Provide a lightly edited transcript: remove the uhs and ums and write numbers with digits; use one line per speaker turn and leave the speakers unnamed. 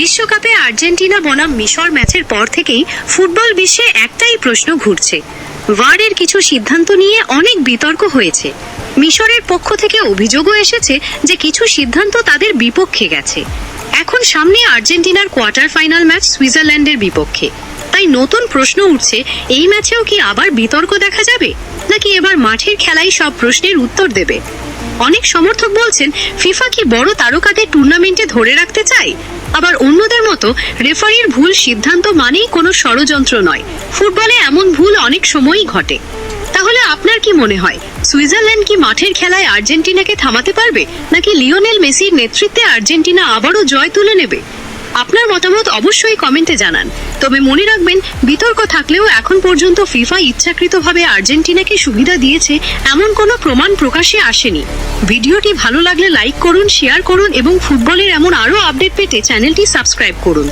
বিশ্বকাপে আর্জেন্টিনা বনাম মিশর ম্যাচের পর থেকেই ফুটবল বিশ্বে একটাই প্রশ্ন ঘুরছে। ভারের কিছু সিদ্ধান্ত নিয়ে অনেক বিতর্ক হয়েছে। মিশরের পক্ষ থেকে অভিযোগও এসেছে যে কিছু সিদ্ধান্ত তাদের বিপক্ষে গেছে। এখন সামনে আর্জেন্টিনার কোয়ার্টার ফাইনাল ম্যাচ সুইজারল্যান্ডের বিপক্ষে। তাই নতুন প্রশ্ন উঠছে, এই ম্যাচেও কি আবার বিতর্ক দেখা যাবে, নাকি এবার মাঠের খেলাই সব প্রশ্নের উত্তর দেবে? অনেক সমর্থক বলছেন ফিফা কি বড় তারকাদের টুর্নামেন্টে ধরে রাখতে চায়। আবার অন্যদের মতো রেফারির ভুল সিদ্ধান্ত মানেই কোনো ষড়যন্ত্র নয়। ফুটবলে এমন ভুল অনেক সময়ই ঘটে। তাহলে আপনার কি মনে হয়, সুইজারল্যান্ড কি মাঠের খেলায় আর্জেন্টিনাকে থামাতে পারবে, নাকি লিওনেল মেসির নেতৃত্বে আর্জেন্টিনা আবারও জয় তুলে নেবে? আপনার মতামত অবশ্যই কমেন্টে জানান। তবে মনে রাখবেন, বিতর্ক থাকলেও এখন পর্যন্ত ফিফা ইচ্ছাকৃতভাবে আর্জেন্টিনাকে সুবিধা দিয়েছে এমন কোনো প্রমাণ প্রকাশ্যে আসেনি। ভিডিওটি ভালো লাগলে লাইক করুন, শেয়ার করুন এবং ফুটবলের এমন আরও আপডেট পেতে চ্যানেলটি সাবস্ক্রাইব করুন।